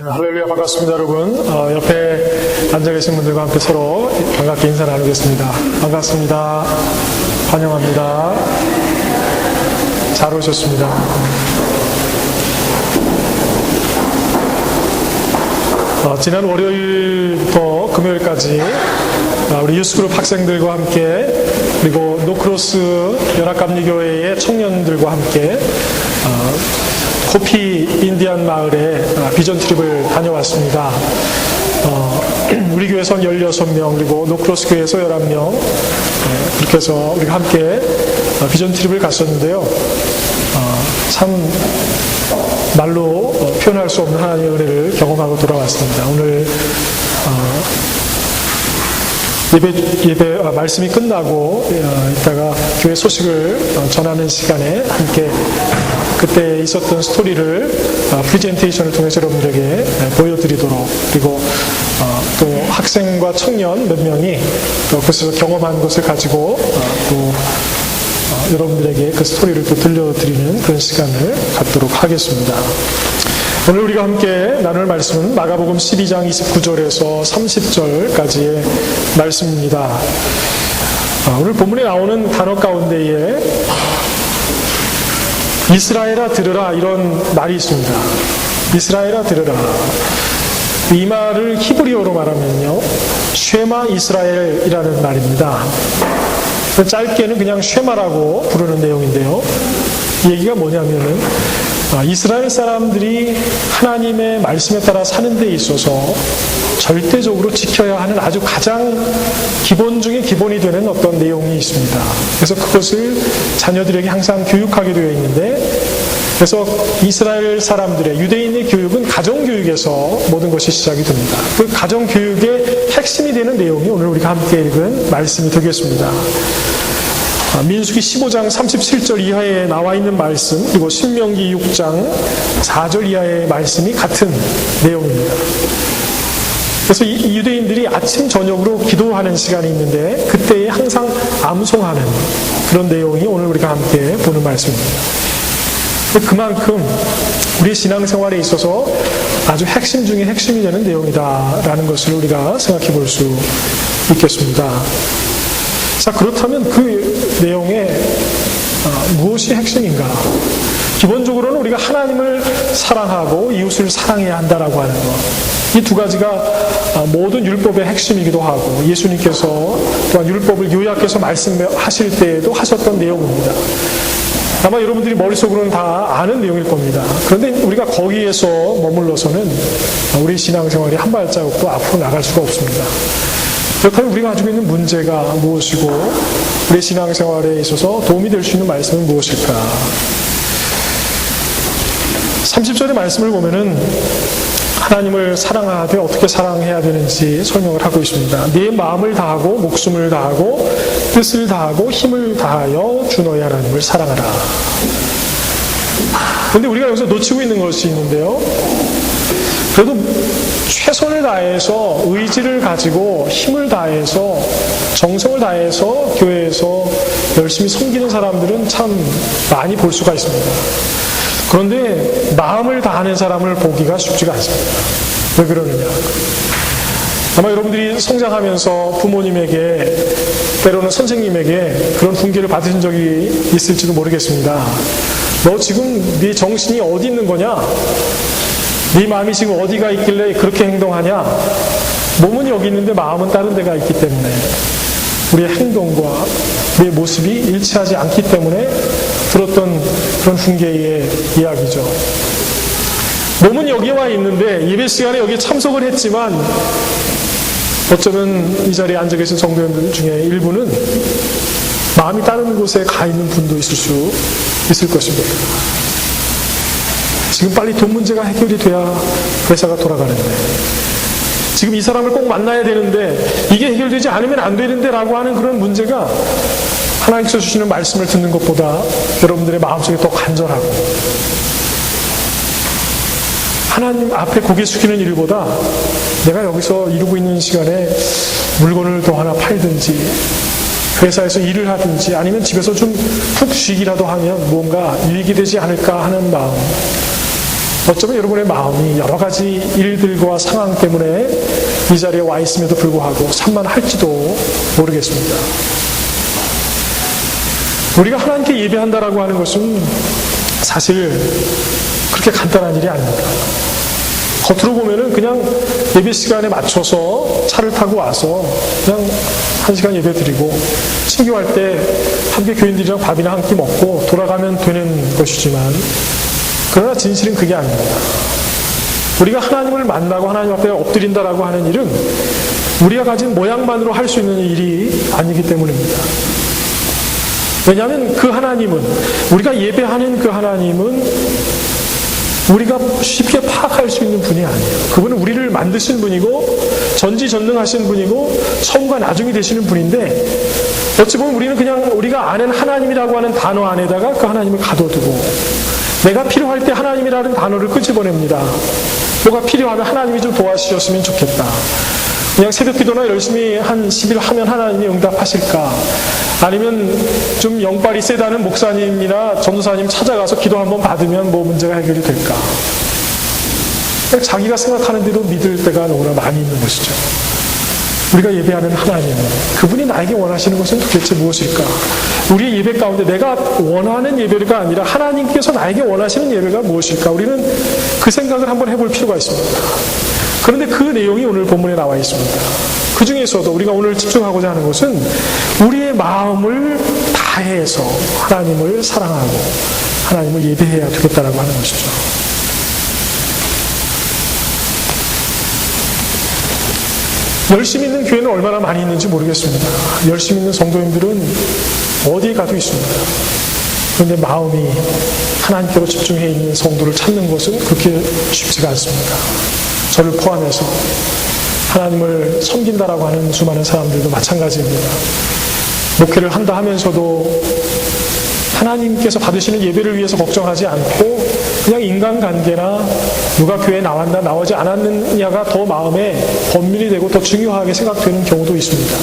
할렐루야, 반갑습니다, 여러분. 옆에 앉아 계신 분들과 함께 서로 반갑게 인사 나누겠습니다. 반갑습니다. 환영합니다. 잘 오셨습니다. 지난 월요일부터 금요일까지 우리 유스그룹 학생들과 함께 그리고 노크로스 연합감리교회의 청년들과 함께 코피 인디안 마을에 비전 트립을 다녀왔습니다. 우리 교회에서 16명, 그리고 노크로스 교회에서 11명, 그렇게 해서 우리가 함께 비전 트립을 갔었는데요. 참 말로 표현할 수 없는 하나님의 은혜를 경험하고 돌아왔습니다. 오늘 예배 말씀이 끝나고 이따가 교회 소식을 전하는 시간에 함께 그때 있었던 스토리를 프레젠테이션을 통해서 여러분들에게 보여드리도록, 그리고 또 학생과 청년 몇 명이 또 그것에서 경험한 것을 가지고 또 여러분들에게 그 스토리를 또 들려드리는 그런 시간을 갖도록 하겠습니다. 오늘 우리가 함께 나눌 말씀은 마가복음 12장 29절에서 30절까지의 말씀입니다. 오늘 본문에 나오는 단어 가운데에 이스라엘아 들으라, 이런 말이 있습니다. 이스라엘아 들으라. 이 말을 히브리어로 말하면요, 쉐마 이스라엘이라는 말입니다. 짧게는 그냥 쉐마라고 부르는 내용인데요, 이 얘기가 뭐냐면은 이스라엘 사람들이 하나님의 말씀에 따라 사는 데 있어서 절대적으로 지켜야 하는 아주 가장 기본 중에 기본이 되는 어떤 내용이 있습니다. 그래서 그것을 자녀들에게 항상 교육하게 되어 있는데, 그래서 이스라엘 사람들의, 유대인의 교육은 가정교육에서 모든 것이 시작이 됩니다. 그 가정교육의 핵심이 되는 내용이 오늘 우리가 함께 읽은 말씀이 되겠습니다. 민수기 15장 37절 이하에 나와 있는 말씀, 그리고 신명기 6장 4절 이하의 말씀이 같은 내용입니다. 그래서 이 유대인들이 아침 저녁으로 기도하는 시간이 있는데 그때에 항상 암송하는 그런 내용이 오늘 우리가 함께 보는 말씀입니다. 그만큼 우리의 신앙생활에 있어서 아주 핵심 중에 핵심이 되는 내용이다라는 것을 우리가 생각해 볼 수 있겠습니다. 자, 그렇다면 그 내용에 무엇이 핵심인가? 기본적으로는 우리가 하나님을 사랑하고 이웃을 사랑해야 한다라고 하는 것, 이 두 가지가 모든 율법의 핵심이기도 하고, 예수님께서 또한 율법을 요약해서 말씀하실 때에도 하셨던 내용입니다. 아마 여러분들이 머릿속으로는 다 아는 내용일 겁니다. 그런데 우리가 거기에서 머물러서는 우리 신앙생활이 한 발자국도 앞으로 나갈 수가 없습니다. 그렇다면 우리가 가지고 있는 문제가 무엇이고, 우리 신앙생활에 있어서 도움이 될 수 있는 말씀은 무엇일까? 30절의 말씀을 보면은 하나님을 사랑하되 어떻게 사랑해야 되는지 설명을 하고 있습니다. 네 마음을 다하고 목숨을 다하고 뜻을 다하고 힘을 다하여 주 너희 하나님을 사랑하라. 그런데 우리가 여기서 놓치고 있는 것이 있는데요, 그래도 최선을 다해서 의지를 가지고 힘을 다해서 정성을 다해서 교회에서 열심히 섬기는 사람들은 참 많이 볼 수가 있습니다. 그런데 마음을 다하는 사람을 보기가 쉽지가 않습니다. 왜 그러느냐? 아마 여러분들이 성장하면서 부모님에게, 때로는 선생님에게 그런 훈계를 받으신 적이 있을지도 모르겠습니다. 너 지금 네 정신이 어디 있는 거냐? 네 마음이 지금 어디가 있길래 그렇게 행동하냐? 몸은 여기 있는데 마음은 다른 데가 있기 때문에, 우리의 행동과 우리의 모습이 일치하지 않기 때문에 들었던 그런 훈계의 이야기죠. 몸은 여기 와 있는데 예배 시간에 여기 참석을 했지만 어쩌면 이 자리에 앉아 계신 성도님들 중에 일부는 마음이 다른 곳에 가 있는 분도 있을 것입니다. 지금 빨리 돈 문제가 해결이 돼야 회사가 돌아가는데, 지금 이 사람을 꼭 만나야 되는데 이게 해결되지 않으면 안 되는데 라고 하는 그런 문제가 하나님께서 주시는 말씀을 듣는 것보다 여러분들의 마음속에 더 간절하고, 하나님 앞에 고개 숙이는 일보다 내가 여기서 이루고 있는 시간에 물건을 더 하나 팔든지 회사에서 일을 하든지 아니면 집에서 좀 푹 쉬기라도 하면 뭔가 유익이 되지 않을까 하는 마음, 어쩌면 여러분의 마음이 여러 가지 일들과 상황 때문에 이 자리에 와 있음에도 불구하고 산만할지도 모르겠습니다. 우리가 하나님께 예배한다라고 하는 것은 사실 그렇게 간단한 일이 아닙니다. 겉으로 보면은 그냥 예배 시간에 맞춰서 차를 타고 와서 그냥 1시간 예배 드리고 친교할 때 함께 교인들이랑 밥이나 한 끼 먹고 돌아가면 되는 것이지만 그러나 진실은 그게 아닙니다. 우리가 하나님을 만나고 하나님 앞에 엎드린다라고 하는 일은 우리가 가진 모양만으로 할 수 있는 일이 아니기 때문입니다. 왜냐하면 그 하나님은, 우리가 예배하는 그 하나님은 우리가 쉽게 파악할 수 있는 분이 아니에요. 그분은 우리를 만드신 분이고 전지전능하신 분이고 처음과 나중이 되시는 분인데 어찌 보면 우리는 그냥 우리가 아는 하나님이라고 하는 단어 안에다가 그 하나님을 가둬두고 내가 필요할 때 하나님이라는 단어를 끄집어냅니다. 뭐가 필요하면 하나님이 좀 도와주셨으면 좋겠다. 그냥 새벽 기도나 열심히 한 10일 하면 하나님이 응답하실까? 아니면 좀 영빨이 세다는 목사님이나 전도사님 찾아가서 기도 한번 받으면 뭐 문제가 해결이 될까? 자기가 생각하는 대로 믿을 때가 너무나 많이 있는 것이죠. 우리가 예배하는 하나님, 그분이 나에게 원하시는 것은 도대체 무엇일까? 우리의 예배 가운데 내가 원하는 예배가 아니라 하나님께서 나에게 원하시는 예배가 무엇일까? 우리는 그 생각을 한번 해볼 필요가 있습니다. 그런데 그 내용이 오늘 본문에 나와 있습니다. 그 중에서도 우리가 오늘 집중하고자 하는 것은 우리의 마음을 다해서 하나님을 사랑하고 하나님을 예배해야 되겠다라고 하는 것이죠. 열심히 있는 교회는 얼마나 많이 있는지 모르겠습니다. 열심히 있는 성도님들은 어디에 가도 있습니다. 그런데 마음이 하나님께로 집중해 있는 성도를 찾는 것은 그렇게 쉽지가 않습니다. 저를 포함해서 하나님을 섬긴다라고 하는 수많은 사람들도 마찬가지입니다. 목회를 한다 하면서도 하나님께서 받으시는 예배를 위해서 걱정하지 않고 그냥 인간관계나 누가 교회에 나왔나 나오지 않았느냐가 더 마음에 번민이 되고 더 중요하게 생각되는 경우도 있습니다.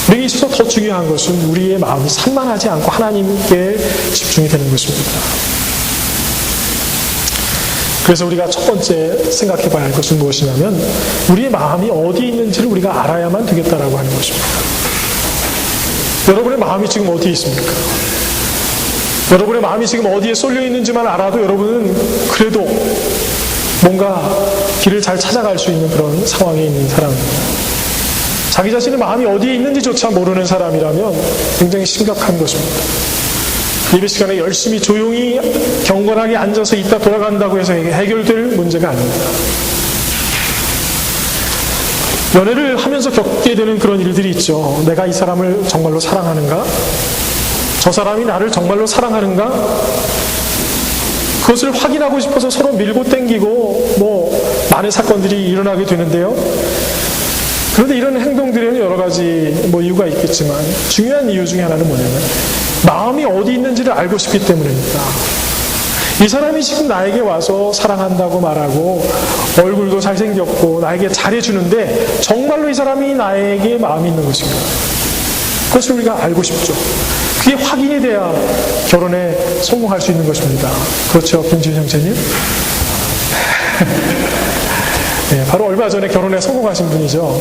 우리에게 있어서 더 중요한 것은 우리의 마음이 산만하지 않고 하나님께 집중이 되는 것입니다. 그래서 우리가 첫 번째 생각해 봐야 할 것은 무엇이냐면 우리의 마음이 어디 있는지를 우리가 알아야만 되겠다라고 하는 것입니다. 여러분의 마음이 지금 어디에 있습니까? 여러분의 마음이 지금 어디에 쏠려 있는지만 알아도 여러분은 그래도 뭔가 길을 잘 찾아갈 수 있는 그런 상황에 있는 사람입니다. 자기 자신의 마음이 어디에 있는지조차 모르는 사람이라면 굉장히 심각한 것입니다. 예배 시간에 열심히 조용히 경건하게 앉아서 있다 돌아간다고 해서 해결될 문제가 아닙니다. 연애를 하면서 겪게 되는 그런 일들이 있죠. 내가 이 사람을 정말로 사랑하는가? 저 사람이 나를 정말로 사랑하는가? 그것을 확인하고 싶어서 서로 밀고 땡기고 뭐 많은 사건들이 일어나게 되는데요. 그런데 이런 행동들에는 여러 가지 뭐 이유가 있겠지만 중요한 이유 중에 하나는 뭐냐면 마음이 어디 있는지를 알고 싶기 때문입니다. 이 사람이 지금 나에게 와서 사랑한다고 말하고 얼굴도 잘생겼고 나에게 잘해주는데 정말로 이 사람이 나에게 마음이 있는 것인가? 그것을 우리가 알고 싶죠. 그게 확인이 돼야 결혼에 성공할 수 있는 것입니다. 그렇죠, 김지훈 형제님? 네, 바로 얼마 전에 결혼에 성공하신 분이죠.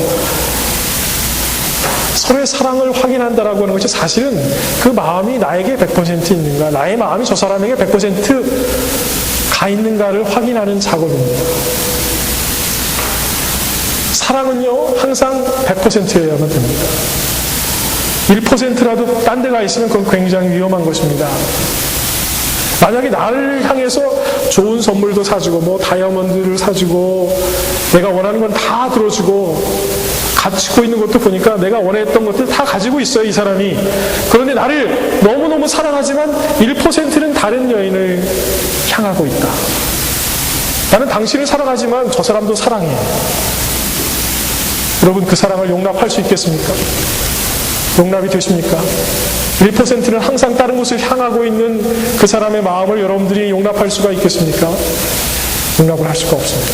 서로의 사랑을 확인한다라고 하는 것이 사실은 그 마음이 나에게 100% 있는가, 나의 마음이 저 사람에게 100%가 있는가를 확인하는 작업입니다. 사랑은요, 항상 100%여야만 됩니다. 1%라도 딴 데가 있으면 그건 굉장히 위험한 것입니다. 만약에 나를 향해서 좋은 선물도 사주고 뭐 다이아몬드를 사주고 내가 원하는 건 다 들어주고 가지고 있는 것도 보니까 내가 원했던 것들 다 가지고 있어요, 이 사람이. 그런데 나를 너무너무 사랑하지만 1%는 다른 여인을 향하고 있다. 나는 당신을 사랑하지만 저 사람도 사랑해. 여러분, 그 사랑을 용납할 수 있겠습니까? 용납이 되십니까? 1%는 항상 다른 곳을 향하고 있는 그 사람의 마음을 여러분들이 용납할 수가 있겠습니까? 용납을 할 수가 없습니다.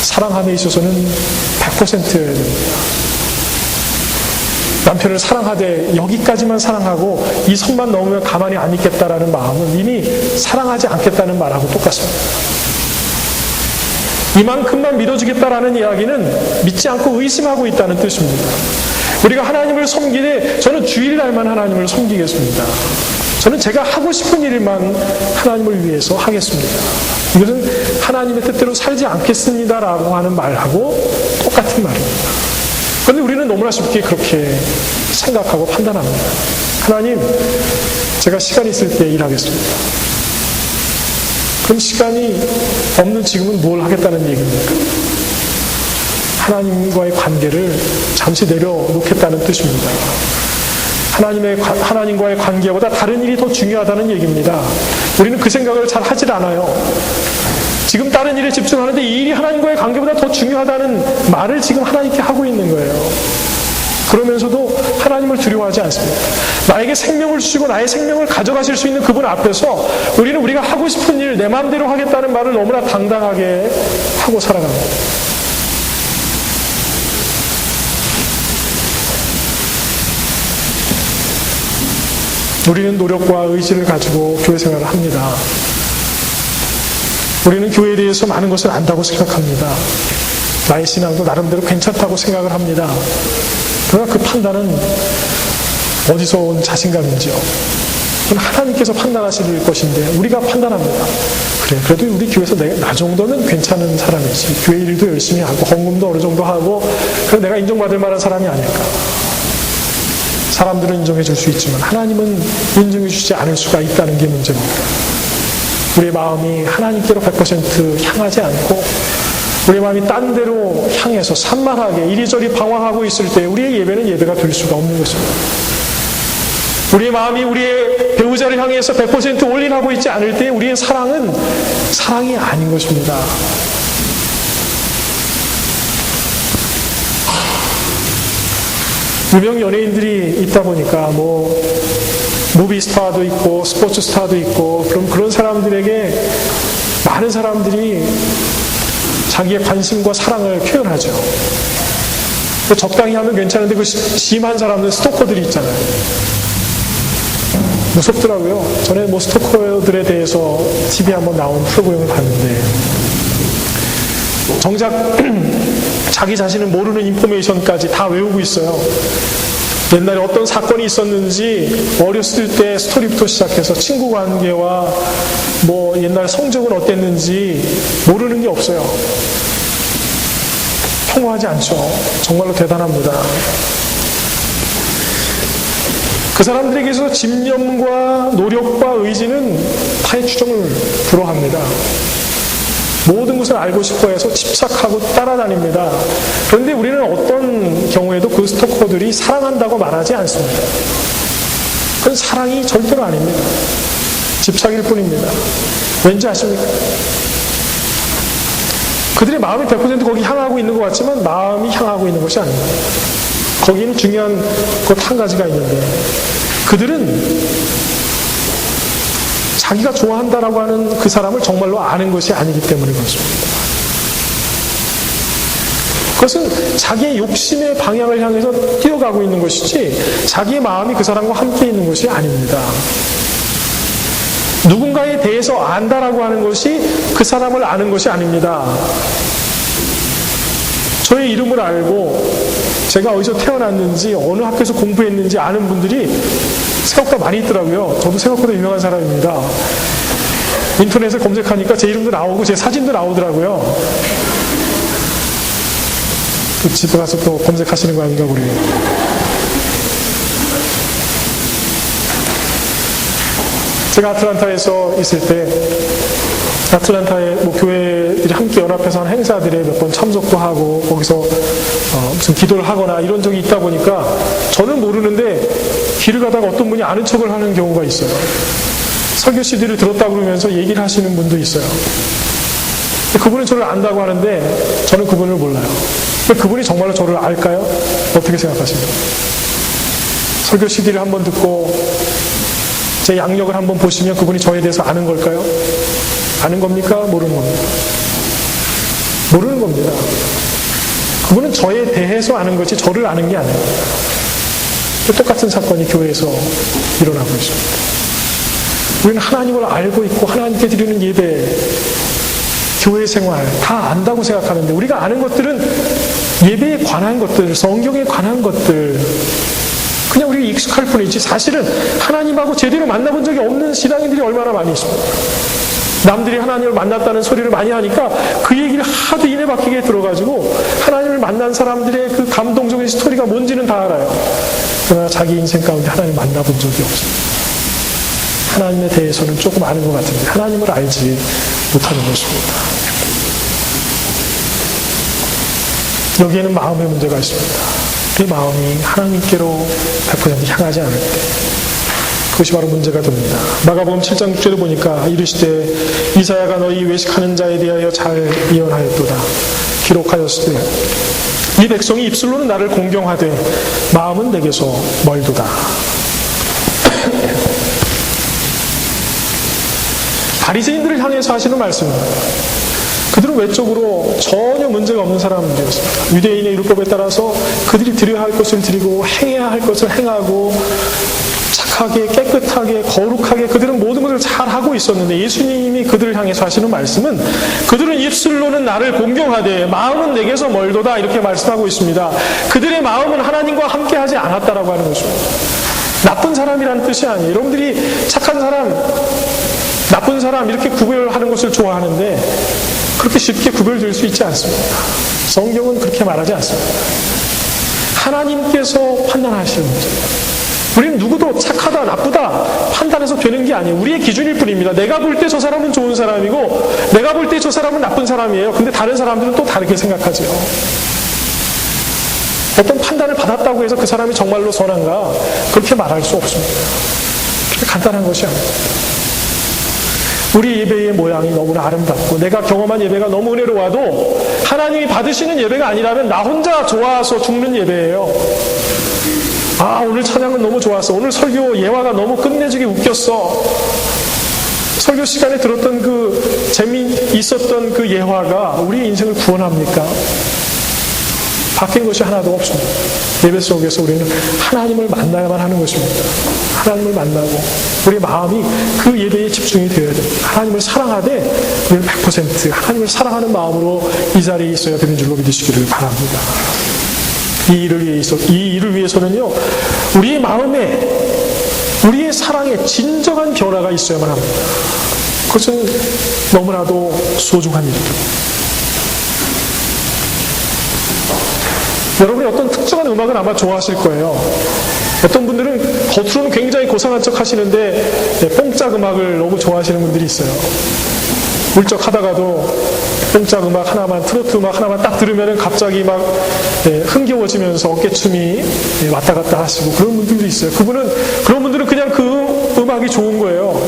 사랑함에 있어서는 100%여야 됩니다. 남편을 사랑하되 여기까지만 사랑하고 이 선만 넘으면 가만히 안 있겠다라는 마음은 이미 사랑하지 않겠다는 말하고 똑같습니다. 이만큼만 믿어주겠다라는 이야기는 믿지 않고 의심하고 있다는 뜻입니다. 우리가 하나님을 섬기되 저는 주일날만 하나님을 섬기겠습니다. 저는 제가 하고 싶은 일만 하나님을 위해서 하겠습니다. 이것은 하나님의 뜻대로 살지 않겠습니다라고 하는 말하고 똑같은 말입니다. 그런데 우리는 너무나 쉽게 그렇게 생각하고 판단합니다. 하나님, 제가 시간 있을 때 일하겠습니다. 그럼 시간이 없는 지금은 뭘 하겠다는 얘기입니까? 하나님과의 관계를 잠시 내려놓겠다는 뜻입니다. 하나님과의 관계보다 다른 일이 더 중요하다는 얘기입니다. 우리는 그 생각을 잘 하질 않아요. 지금 다른 일에 집중하는데 이 일이 하나님과의 관계보다 더 중요하다는 말을 지금 하나님께 하고 있는 거예요. 그러면서도 하나님을 두려워하지 않습니다. 나에게 생명을 주시고 나의 생명을 가져가실 수 있는 그분 앞에서 우리는 우리가 하고 싶은 일, 내 마음대로 하겠다는 말을 너무나 당당하게 하고 살아갑니다. 우리는 노력과 의지를 가지고 교회 생활을 합니다. 우리는 교회에 대해서 많은 것을 안다고 생각합니다. 나의 신앙도 나름대로 괜찮다고 생각을 합니다. 그러나 그 판단은 어디서 온 자신감인지요? 그건 하나님께서 판단하실 것인데 우리가 판단합니다. 그래, 그래도 우리 교회에서 나 정도는 괜찮은 사람이지. 교회 일도 열심히 하고 헌금도 어느 정도 하고 그래 내가 인정받을 만한 사람이 아닐까. 사람들은 인정해 줄 수 있지만 하나님은 인정해 주지 않을 수가 있다는 게 문제입니다. 우리의 마음이 하나님께로 100% 향하지 않고 우리의 마음이 딴 데로 향해서 산만하게 이리저리 방황하고 있을 때 우리의 예배는 예배가 될 수가 없는 것입니다. 우리의 마음이 우리의 배우자를 향해서 100% 올인하고 있지 않을 때 우리의 사랑은 사랑이 아닌 것입니다. 유명 연예인들이 있다 보니까 무비 스타도 있고 스포츠 스타도 있고 그런 사람들에게 많은 사람들이 자기의 관심과 사랑을 표현하죠. 적당히 하면 괜찮은데 그 심한 사람들 스토커들이 있잖아요. 무섭더라고요. 전에 스토커들에 대해서 TV에 한번 나온 프로그램을 봤는데 정작 자기 자신은 모르는 인포메이션까지 다 외우고 있어요. 옛날에 어떤 사건이 있었는지 어렸을 때 스토리부터 시작해서 친구 관계와 옛날 성적은 어땠는지 모르는 게 없어요. 평화하지 않죠. 정말로 대단합니다. 그 사람들에게서 집념과 노력과 의지는 타의 추종을 불허합니다. 모든 것을 알고 싶어 해서 집착하고 따라다닙니다. 그런데 우리는 어떤 경우에도 그 스토커들이 사랑한다고 말하지 않습니다. 그건 사랑이 절대로 아닙니다. 집착일 뿐입니다. 왠지 아십니까? 그들의 마음이 100% 거기 향하고 있는 것 같지만 마음이 향하고 있는 것이 아닙니다. 거기에는 중요한 것 한 가지가 있는데 그들은 자기가 좋아한다라고 하는 그 사람을 정말로 아는 것이 아니기 때문에 그렇습니다. 그것은 자기의 욕심의 방향을 향해서 뛰어가고 있는 것이지 자기의 마음이 그 사람과 함께 있는 것이 아닙니다. 누군가에 대해서 안다라고 하는 것이 그 사람을 아는 것이 아닙니다. 저의 이름을 알고 제가 어디서 태어났는지 어느 학교에서 공부했는지 아는 분들이 생각보다 많이 있더라고요. 저도 생각보다 유명한 사람입니다. 인터넷에 검색하니까 제 이름도 나오고 제 사진도 나오더라고요. 또 집에 가서 또 검색하시는 거 아닌가 모르겠네요. 제가 아틀란타에서 있을 때 아틀란타에 교회들이 함께 연합해서 한 행사들에 몇 번 참석도 하고 거기서 무슨 기도를 하거나 이런 적이 있다 보니까 저는 모르는데 길을 가다가 어떤 분이 아는 척을 하는 경우가 있어요. 설교 CD를 들었다 그러면서 얘기를 하시는 분도 있어요. 그분은 저를 안다고 하는데 저는 그분을 몰라요. 그분이 정말로 저를 알까요? 어떻게 생각하십니까? 설교 CD를 한번 듣고 제 양력을 한번 보시면 그분이 저에 대해서 아는 걸까요? 아는 겁니까? 모르는 겁니까? 모르는 겁니다. 그분은 저에 대해서 아는 것이 저를 아는 게 아닙니다. 똑같은 사건이 교회에서 일어나고 있습니다. 우리는 하나님을 알고 있고 하나님께 드리는 예배, 교회 생활 다 안다고 생각하는데 우리가 아는 것들은 예배에 관한 것들, 성경에 관한 것들, 그냥 우리가 익숙할 뿐이지 사실은 하나님하고 제대로 만나본 적이 없는 신앙인들이 얼마나 많이 있습니다. 남들이 하나님을 만났다는 소리를 많이 하니까 그 얘기를 하도 이내 박히게 들어가지고 하나님을 만난 사람들의 그 감동적인 스토리가 뭔지는 다 알아요. 그러나 자기 인생 가운데 하나님 만나본 적이 없습니다. 하나님에 대해서는 조금 아는 것 같은데 하나님을 알지 못하는 것입니다. 여기에는 마음의 문제가 있습니다. 내 마음이 하나님께로 100% 향하지 않을 때 그것이 바로 문제가 됩니다. 마가복음 7장 6절에 보니까 이르시되 이사야가 너희 외식하는 자에 대하여 잘 예언하였도다. 기록하였을 때 이 백성이 입술로는 나를 공경하되 마음은 내게서 멀도다. 바리새인들을 향해서 하시는 말씀입니다. 그들은 외적으로 전혀 문제가 없는 사람들이었습니다. 유대인의 율법에 따라서 그들이 드려야 할 것을 드리고 행해야 할 것을 행하고 착하게 깨끗하게 거룩하게 그들은 모든 것을 잘 하고 있었는데 예수님이 그들을 향해서 하시는 말씀은 그들은 입술로는 나를 공경하되 마음은 내게서 멀도다 이렇게 말씀하고 있습니다. 그들의 마음은 하나님과 함께 하지 않았다라고 하는 것입니다. 나쁜 사람이라는 뜻이 아니에요. 여러분들이 착한 사람, 나쁜 사람 이렇게 구별하는 것을 좋아하는데 그렇게 쉽게 구별될 수 있지 않습니다. 성경은 그렇게 말하지 않습니다. 하나님께서 판단하시는 문제입니다. 우리는 누구도 착하다 나쁘다 판단해서 되는 게 아니에요. 우리의 기준일 뿐입니다. 내가 볼 때 저 사람은 좋은 사람이고 내가 볼 때 저 사람은 나쁜 사람이에요. 근데 다른 사람들은 또 다르게 생각하죠. 어떤 판단을 받았다고 해서 그 사람이 정말로 선한가 그렇게 말할 수 없습니다. 그렇게 간단한 것이 아닙니다. 우리 예배의 모양이 너무나 아름답고 내가 경험한 예배가 너무 은혜로워도 하나님이 받으시는 예배가 아니라면 나 혼자 좋아서 죽는 예배예요. 아 오늘 찬양은 너무 좋았어. 오늘 설교 예화가 너무 끝내주게 웃겼어. 설교 시간에 들었던 그 재미있었던 그 예화가 우리 인생을 구원합니까? 바뀐 것이 하나도 없습니다. 예배 속에서 우리는 하나님을 만나야만 하는 것입니다. 하나님을 만나고 우리 마음이 그 예배에 집중이 되어야 됩니다. 하나님을 사랑하되 우리는 100% 하나님을 사랑하는 마음으로 이 자리에 있어야 되는 줄로 믿으시기를 바랍니다. 이 일을 위해서는요 우리의 마음에 우리의 사랑에 진정한 변화가 있어야만 합니다. 그것은 너무나도 소중한 일입니다. 여러분이 어떤 특정한 음악을 아마 좋아하실 거예요. 어떤 분들은 겉으로는 굉장히 고상한 척 하시는데 뽕짝 음악을 너무 좋아하시는 분들이 있어요. 울적하다가도 뽕짝 음악 하나만, 트로트 음악 하나만 딱 들으면 갑자기 막 흥겨워지면서 어깨춤이 왔다 갔다 하시고 그런 분들도 있어요. 그런 분들은 그냥 그 음악이 좋은 거예요.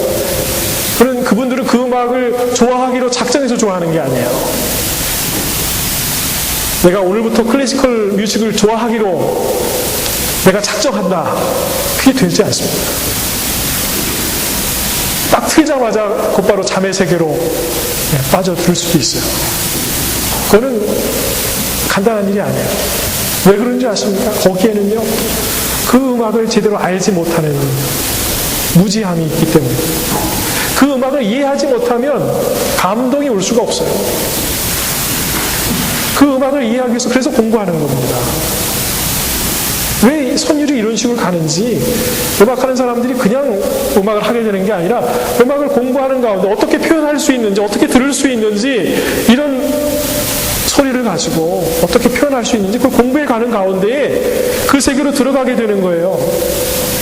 그분들은 그 음악을 좋아하기로 작정해서 좋아하는 게 아니에요. 내가 오늘부터 클래시컬 뮤직을 좋아하기로 내가 작정한다. 그게 되지 않습니다. 딱 틀자마자 곧바로 잠의 세계로 빠져들 수도 있어요. 그거는 간단한 일이 아니에요. 왜 그런지 아십니까? 거기에는요, 그 음악을 제대로 알지 못하는 무지함이 있기 때문에 그 음악을 이해하지 못하면 감동이 올 수가 없어요. 그 음악을 이해하기 위해서 그래서 공부하는 겁니다. 왜 선율이 이런 식으로 가는지 음악하는 사람들이 그냥 음악을 하게 되는 게 아니라 음악을 공부하는 가운데 어떻게 표현할 수 있는지 어떻게 들을 수 있는지 이런 소리를 가지고 어떻게 표현할 수 있는지 그 공부해 가는 가운데에 그 세계로 들어가게 되는 거예요.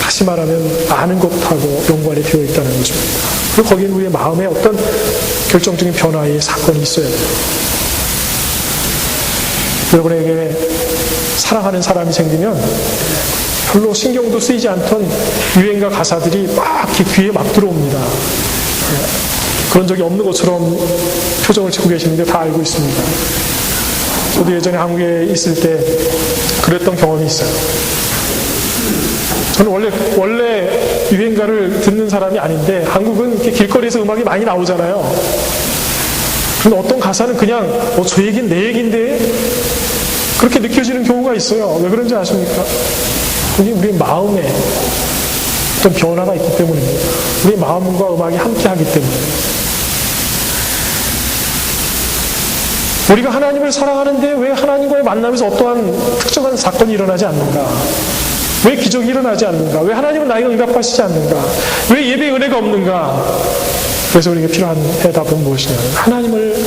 다시 말하면 아는 것하고 연관이 되어 있다는 것입니다. 그리고 거기에 우리의 마음에 어떤 결정적인 변화의 사건이 있어야 돼요. 여러분에게 사랑하는 사람이 생기면 별로 신경도 쓰이지 않던 유행가 가사들이 막 귀에 막 들어옵니다. 그런 적이 없는 것처럼 표정을 짓고 계시는데 다 알고 있습니다. 저도 예전에 한국에 있을 때 그랬던 경험이 있어요. 저는 원래 유행가를 듣는 사람이 아닌데 한국은 이렇게 길거리에서 음악이 많이 나오잖아요. 그런데 어떤 가사는 그냥 저 얘기는 내 얘기인데 그렇게 느껴지는 경우가 있어요. 왜 그런지 아십니까? 우리 마음에 어떤 변화가 있기 때문입니다. 우리 마음과 음악이 함께하기 때문입니다. 우리가 하나님을 사랑하는데 왜 하나님과의 만남에서 어떠한 특정한 사건이 일어나지 않는가? 왜 기적이 일어나지 않는가? 왜 하나님은 나에게 응답하시지 않는가? 왜 예배의 은혜가 없는가? 그래서 우리에게 필요한 해답은 무엇이냐? 하나님을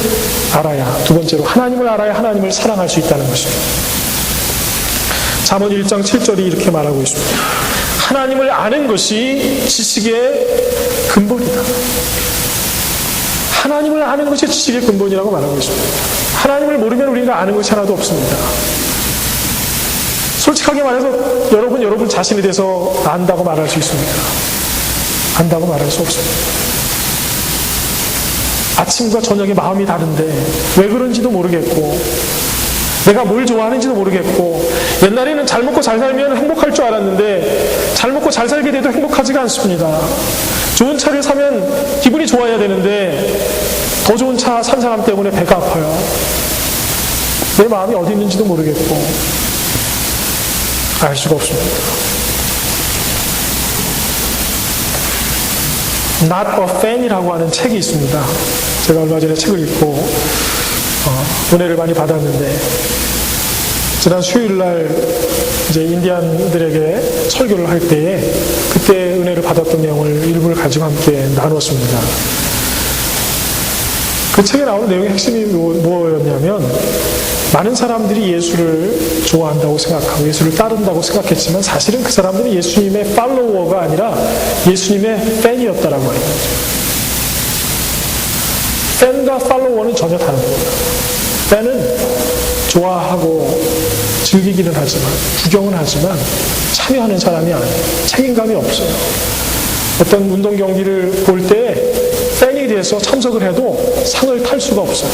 알아야, 두 번째로 하나님을 알아야 하나님을 사랑할 수 있다는 것입니다. 잠언 1장 7절이 이렇게 말하고 있습니다. 하나님을 아는 것이 지식의 근본이다. 하나님을 아는 것이 지식의 근본이라고 말하고 있습니다. 하나님을 모르면 우리가 아는 것이 하나도 없습니다. 솔직하게 말해서 여러분 자신에 대해서 안다고 말할 수 있습니다. 안다고 말할 수 없습니다. 아침과 저녁에 마음이 다른데 왜 그런지도 모르겠고 내가 뭘 좋아하는지도 모르겠고 옛날에는 잘 먹고 잘 살면 행복할 줄 알았는데 잘 먹고 잘 살게 돼도 행복하지가 않습니다. 좋은 차를 사면 기분이 좋아야 되는데 더 좋은 차 산 사람 때문에 배가 아파요. 내 마음이 어디 있는지도 모르겠고 알 수가 없습니다. Not a Fan이라고 하는 책이 있습니다. 제가 얼마 전에 책을 읽고 은혜를 많이 받았는데 지난 수요일날 이제 인디안들에게 설교를 할 때에 그때 은혜를 받았던 내용을 일부를 가지고 함께 나눴습니다. 그 책에 나오는 내용의 핵심이 뭐였냐면 많은 사람들이 예수를 좋아한다고 생각하고 예수를 따른다고 생각했지만 사실은 그 사람들은 예수님의 팔로워가 아니라 예수님의 팬이었다라고 합니다. 팬과 팔로워는 전혀 다른 겁니다. 팬은 좋아하고 즐기기는 하지만 구경은 하지만 참여하는 사람이 아니에요. 책임감이 없어요. 어떤 운동 경기를 볼 때 팬이 돼서 참석을 해도 상을 탈 수가 없어요.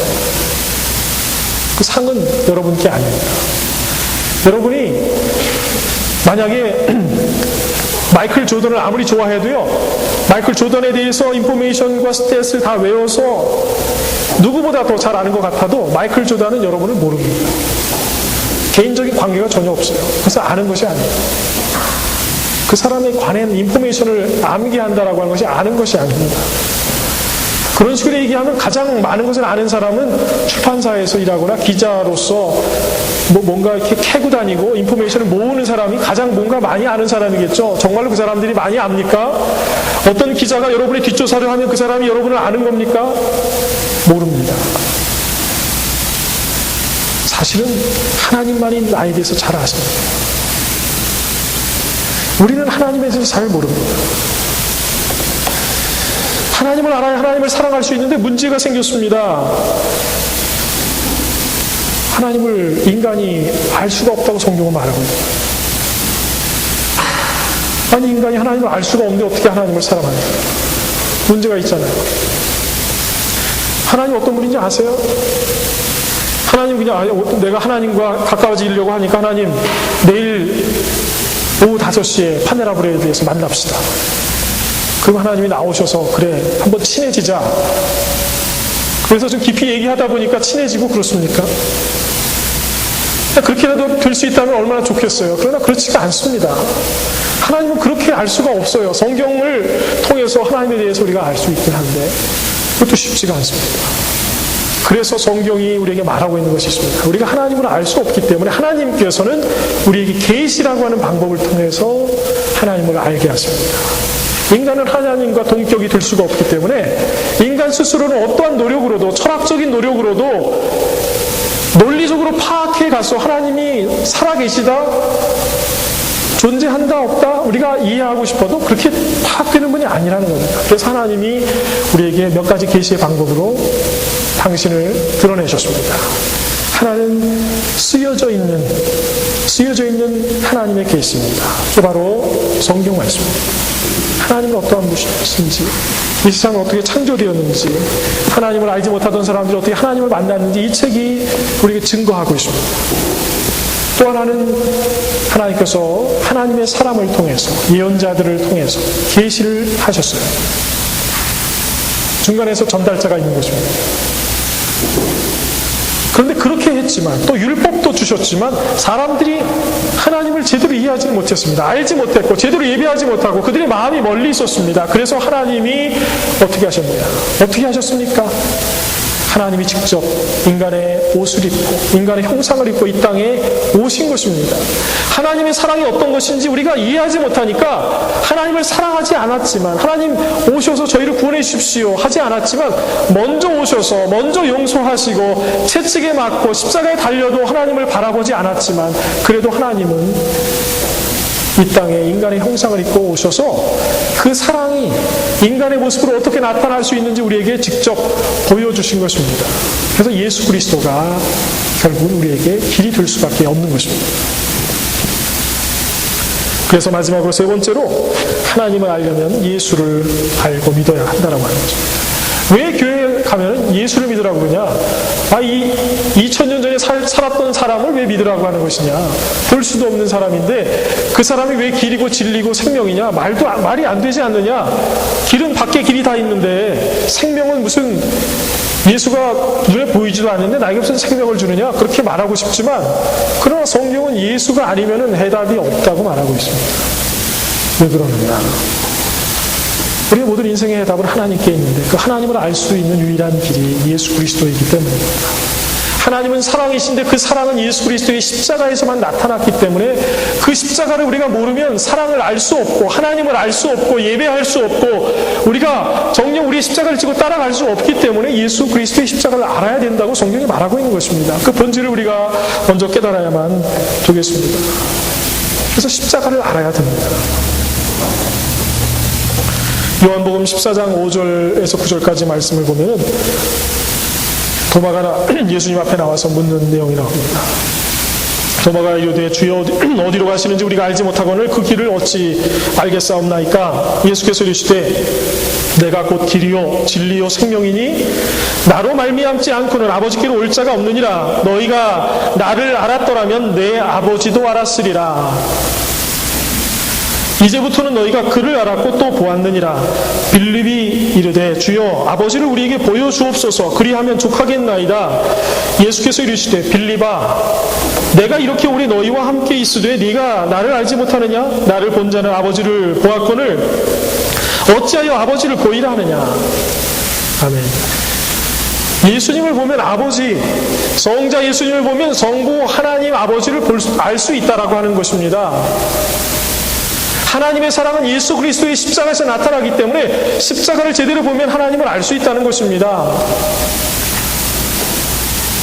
그 상은 여러분께 아닙니다. 여러분이 만약에 마이클 조던을 아무리 좋아해도요, 마이클 조던에 대해서 인포메이션과 스탯을 다 외워서 누구보다 더 잘 아는 것 같아도 마이클 조던은 여러분을 모릅니다. 개인적인 관계가 전혀 없어요. 그래서 아는 것이 아니에요. 그 사람에 관한 인포메이션을 암기한다라고 하는 것이 아는 것이 아닙니다. 그런 식으로 얘기하면 가장 많은 것을 아는 사람은 출판사에서 일하거나 기자로서 뭔가 이렇게 캐고 다니고 인포메이션을 모으는 사람이 가장 뭔가 많이 아는 사람이겠죠. 정말로 그 사람들이 많이 압니까? 어떤 기자가 여러분의 뒷조사를 하면 그 사람이 여러분을 아는 겁니까? 모릅니다. 사실은 하나님만이 나에 대해서 잘 아십니다. 우리는 하나님에 대해서 잘 모릅니다. 하나님을 알아야 하나님을 사랑할 수 있는데 문제가 생겼습니다. 하나님을 인간이 알 수가 없다고 성경은 말하고 있습니다. 아니 인간이 하나님을 알 수가 없는데 어떻게 하나님을 사랑합니까? 문제가 있잖아요. 하나님 어떤 분인지 아세요? 하나님 그냥 내가 하나님과 가까워지려고 하니까 하나님 내일 오후 5시에 파네라브레드에서 만납시다. 그럼 하나님이 나오셔서 그래 한번 친해지자. 그래서 좀 깊이 얘기하다 보니까 친해지고 그렇습니까? 그렇게라도 될 수 있다면 얼마나 좋겠어요. 그러나 그렇지가 않습니다. 하나님은 그렇게 알 수가 없어요. 성경을 통해서 하나님에 대해서 우리가 알 수 있긴 한데 그것도 쉽지가 않습니다. 그래서 성경이 우리에게 말하고 있는 것이 있습니다. 우리가 하나님을 알 수 없기 때문에 하나님께서는 우리에게 계시라고 하는 방법을 통해서 하나님을 알게 하십니다. 인간은 하나님과 동격이 될 수가 없기 때문에 인간 스스로는 어떠한 노력으로도 철학적인 노력으로도 논리적으로 파악해 가서 하나님이 살아계시다 존재한다 없다 우리가 이해하고 싶어도 그렇게 파악되는 분이 아니라는 겁니다. 그래서 하나님이 우리에게 몇 가지 계시의 방법으로 당신을 드러내셨습니다. 하나는 쓰여져 있는 하나님의 계시입니다. 그게 바로 성경 말씀입니다. 하나님은 어떠한 분이신지, 이 세상은 어떻게 창조되었는지, 하나님을 알지 못하던 사람들이 어떻게 하나님을 만났는지 이 책이 우리에게 증거하고 있습니다. 또 하나는 하나님께서 하나님의 사람을 통해서 예언자들을 통해서 계시를 하셨어요. 중간에서 전달자가 있는 것입니다. 그런데 그렇게 했지만 또 율법도 주셨지만 사람들이 하나님을 제대로 이해하지 못했습니다. 알지 못했고 제대로 예배하지 못하고 그들의 마음이 멀리 있었습니다. 그래서 하나님이 어떻게 하셨느냐? 어떻게 하셨습니까? 하나님이 직접 인간의 옷을 입고 인간의 형상을 입고 이 땅에 오신 것입니다. 하나님의 사랑이 어떤 것인지 우리가 이해하지 못하니까 하나님을 사랑하지 않았지만, 하나님 오셔서 저희를 구원해 주십시오 하지 않았지만, 먼저 오셔서 먼저 용서하시고 채찍에 맞고 십자가에 달려도 하나님을 바라보지 않았지만, 그래도 하나님은 이 땅에 인간의 형상을 입고 오셔서 그 사랑이 인간의 모습으로 어떻게 나타날 수 있는지 우리에게 직접 보여주신 것입니다. 그래서 예수 그리스도가 결국은 우리에게 길이 될 수밖에 없는 것입니다. 그래서 마지막으로 세 번째로 하나님을 알려면 예수를 알고 믿어야 한다고 하는 거죠. 왜 교회에 가면 예수를 믿으라고 그러냐? 이 2000년 전에 살았던 사람을 왜 믿으라고 하는 것이냐? 볼 수도 없는 사람인데 그 사람이 왜 길이고 진리고 생명이냐? 말이 안 되지 않느냐? 길은 밖에 길이 다 있는데 생명은 무슨 예수가 눈에 보이지도 않는데 나에게 무슨 생명을 주느냐? 그렇게 말하고 싶지만, 그러나 성경은 예수가 아니면 해답이 없다고 말하고 있습니다. 왜 그러느냐? 우리의 모든 인생의 해답은 하나님께 있는데 그 하나님을 알 수 있는 유일한 길이 예수 그리스도이기 때문입니다. 하나님은 사랑이신데 그 사랑은 예수 그리스도의 십자가에서만 나타났기 때문에 그 십자가를 우리가 모르면 사랑을 알 수 없고 하나님을 알 수 없고 예배할 수 없고 우리가 정녕 우리의 십자가를 지고 따라갈 수 없기 때문에 예수 그리스도의 십자가를 알아야 된다고 성경이 말하고 있는 것입니다. 그 본질을 우리가 먼저 깨달아야만 되겠습니다. 그래서 십자가를 알아야 됩니다. 요한복음 14장 5절에서 9절까지 말씀을 보면은 도마가 예수님 앞에 나와서 묻는 내용이 나옵니다. 도마가 이르되 주여 어디로 가시는지 우리가 알지 못하거늘 그 길을 어찌 알겠사옵나이까? 예수께서 이르시되 내가 곧 길이요 진리요 생명이니 나로 말미암지 않고는 아버지께로 올 자가 없느니라. 너희가 나를 알았더라면 내 아버지도 알았으리라. 이제부터는 너희가 그를 알았고 또 보았느니라. 빌립이 이르되 주여 아버지를 우리에게 보여주옵소서. 그리하면 족하겠나이다. 예수께서 이르시되 빌립아 내가 이렇게 오래 너희와 함께 있으되 네가 나를 알지 못하느냐? 나를 본 자는 아버지를 보았거늘 어찌하여 아버지를 보이라 하느냐? 아멘. 예수님을 보면 아버지, 성자 예수님을 보면 성부 하나님 아버지를 알 수 있다라고 하는 것입니다. 하나님의 사랑은 예수 그리스도의 십자가에서 나타나기 때문에 십자가를 제대로 보면 하나님을 알 수 있다는 것입니다.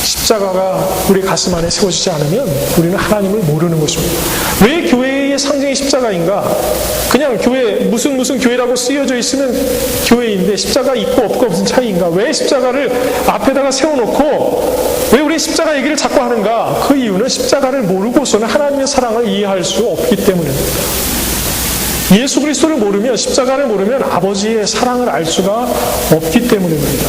십자가가 우리 가슴 안에 세워지지 않으면 우리는 하나님을 모르는 것입니다. 왜 교회의 상징이 십자가인가? 그냥 교회 무슨 교회라고 쓰여져 있으면 교회인데 십자가 있고 없고 무슨 차이인가? 왜 십자가를 앞에다가 세워놓고 왜 우리 십자가 얘기를 자꾸 하는가? 그 이유는 십자가를 모르고서는 하나님의 사랑을 이해할 수 없기 때문입니다. 예수 그리스도를 모르면, 십자가를 모르면 아버지의 사랑을 알 수가 없기 때문입니다.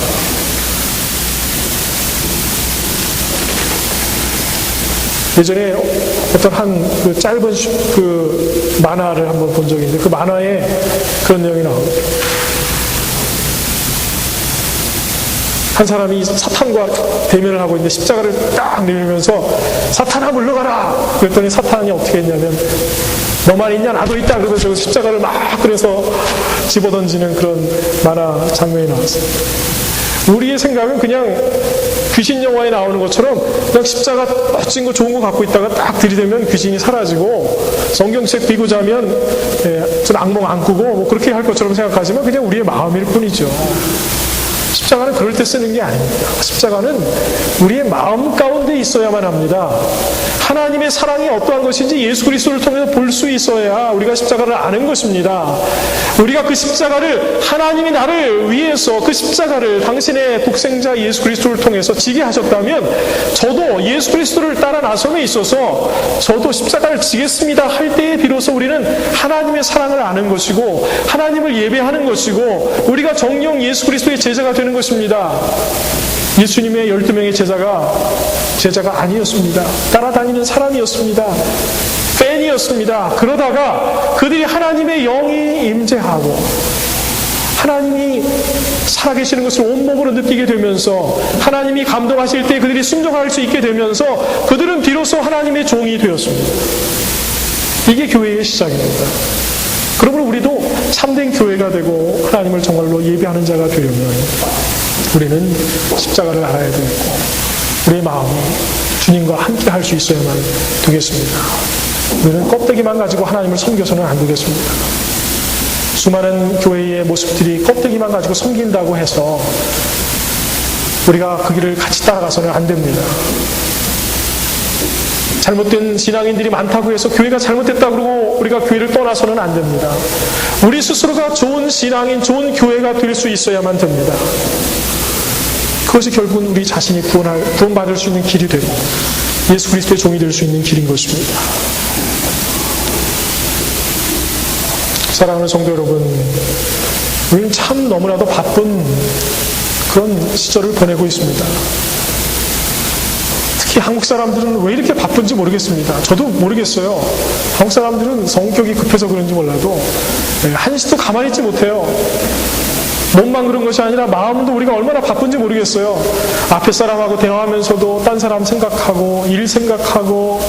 예전에 어떤 그 짧은 그 만화를 한번 본 적이 있는데 그 만화에 그런 내용이 나옵니다. 한 사람이 사탄과 대면을 하고 있는데 십자가를 딱 내밀면서 사탄아 물러가라! 그랬더니 사탄이 어떻게 했냐면 너만 있냐? 나도 있다! 그러면서 십자가를 막 그래서 집어던지는 그런 만화 장면이 나왔어요. 우리의 생각은 그냥 귀신 영화에 나오는 것처럼 그냥 십자가 멋진 거 좋은 거 갖고 있다가 딱 들이대면 귀신이 사라지고 성경책 비고 자면 전 악몽 안 꾸고 뭐 그렇게 할 것처럼 생각하지만 그냥 우리의 마음일 뿐이죠. 십자가는 그럴 때 쓰는 게 아닙니다. 십자가는 우리의 마음 가운데 있어야만 합니다. 하나님의 사랑이 어떠한 것인지 예수 그리스도를 통해서 볼 수 있어야 우리가 십자가를 아는 것입니다. 우리가 그 십자가를 하나님이 나를 위해서 그 십자가를 당신의 독생자 예수 그리스도를 통해서 지게 하셨다면 저도 예수 그리스도를 따라 나섬에 있어서 저도 십자가를 지겠습니다 할 때에 비로소 우리는 하나님의 사랑을 아는 것이고 하나님을 예배하는 것이고 우리가 정녕 예수 그리스도의 제자가 되는 것입니다. 예수님의 12명의 제자가 아니었습니다. 따라다니는 사람이었습니다. 팬이었습니다. 그러다가 그들이 하나님의 영이 임재하고 하나님이 살아계시는 것을 온몸으로 느끼게 되면서 하나님이 감동하실 때 그들이 순종할 수 있게 되면서 그들은 비로소 하나님의 종이 되었습니다. 이게 교회의 시작입니다. 그러므로 우리도 참된 교회가 되고 하나님을 정말로 예배하는 자가 되려면 우리는 십자가를 알아야 되고 우리의 마음이 주님과 함께 할 수 있어야만 되겠습니다. 우리는 껍데기만 가지고 하나님을 섬겨서는 안 되겠습니다. 수많은 교회의 모습들이 껍데기만 가지고 섬긴다고 해서 우리가 그 길을 같이 따라가서는 안 됩니다. 잘못된 신앙인들이 많다고 해서 교회가 잘못됐다고 그러고 우리가 교회를 떠나서는 안 됩니다. 우리 스스로가 좋은 신앙인, 좋은 교회가 될 수 있어야만 됩니다. 그것이 결국은 우리 자신이 구원받을 수 있는 길이 되고 예수 그리스도의 종이 될 수 있는 길인 것입니다. 사랑하는 성도 여러분, 우리는 참 너무나도 바쁜 그런 시절을 보내고 있습니다. 특히 한국 사람들은 왜 이렇게 바쁜지 모르겠습니다. 저도 모르겠어요. 한국 사람들은 성격이 급해서 그런지 몰라도 한시도 가만히 있지 못해요. 몸만 그런 것이 아니라 마음도 우리가 얼마나 바쁜지 모르겠어요. 앞에 사람하고 대화하면서도 딴 사람 생각하고 일 생각하고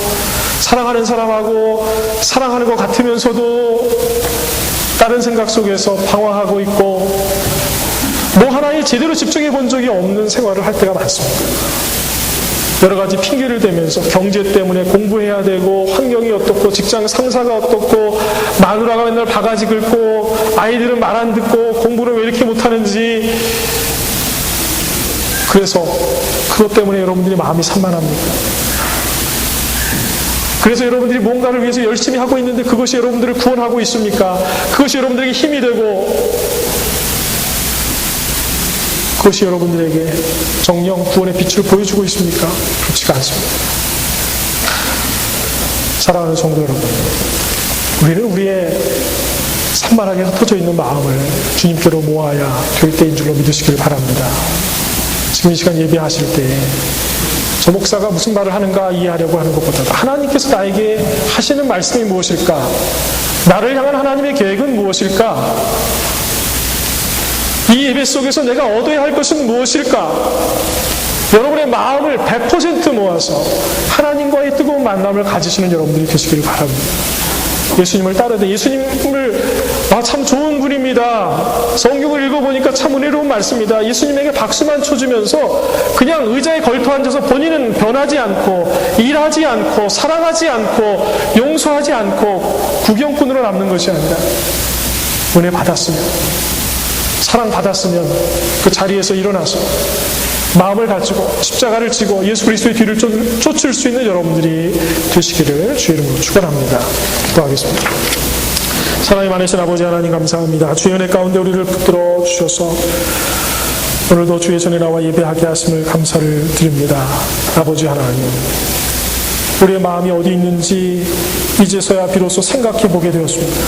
사랑하는 사람하고 사랑하는 것 같으면서도 다른 생각 속에서 방황하고 있고 뭐 하나에 제대로 집중해 본 적이 없는 생활을 할 때가 많습니다. 여러 가지 핑계를 대면서 경제 때문에 공부해야 되고 환경이 어떻고 직장 상사가 어떻고 마누라가 맨날 바가지 긁고 아이들은 말 안 듣고 공부를 왜 이렇게 못하는지 그래서 그것 때문에 여러분들이 마음이 산만합니다. 그래서 여러분들이 뭔가를 위해서 열심히 하고 있는데 그것이 여러분들을 구원하고 있습니까? 그것이 여러분들에게 힘이 되고 그것이 여러분들에게 정령 구원의 빛을 보여주고 있습니까? 그렇지가 않습니다. 사랑하는 성도 여러분, 우리는 우리의 산만하게 흩어져 있는 마음을 주님께로 모아야 될 때인 줄로 믿으시길 바랍니다. 지금 이 시간 예배하실 때 저 목사가 무슨 말을 하는가 이해하려고 하는 것보다도 하나님께서 나에게 하시는 말씀이 무엇일까? 나를 향한 하나님의 계획은 무엇일까? 이 예배 속에서 내가 얻어야 할 것은 무엇일까? 여러분의 마음을 100% 모아서 하나님과의 뜨거운 만남을 가지시는 여러분들이 되시기를 바랍니다. 예수님을 따르되 예수님을 참 좋은 분입니다. 성경을 읽어보니까 참 은혜로운 말씀이다. 예수님에게 박수만 쳐주면서 그냥 의자에 걸터 앉아서 본인은 변하지 않고 일하지 않고 사랑하지 않고 용서하지 않고 구경꾼으로 남는 것이 아니라 은혜 받았으면 사랑 받았으면 그 자리에서 일어나서 마음을 가지고 십자가를 지고 예수 그리스도의 뒤를 쫓을 수 있는 여러분들이 되시기를 주의 이름으로 축원합니다. 기도하겠습니다. 사랑이 많으신 아버지 하나님 감사합니다. 주의 은혜 가운데 우리를 붙들어 주셔서 오늘도 주의 전에 나와 예배하게 하심을 감사를 드립니다. 아버지 하나님, 우리의 마음이 어디 있는지 이제서야 비로소 생각해 보게 되었습니다.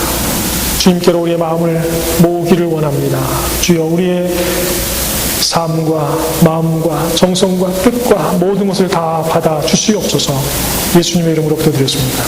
주님께로 우리의 마음을 모으기를 원합니다. 주여, 우리의 삶과 마음과 정성과 뜻과 모든 것을 다 받아 주시옵소서. 예수님의 이름으로 기도드렸습니다.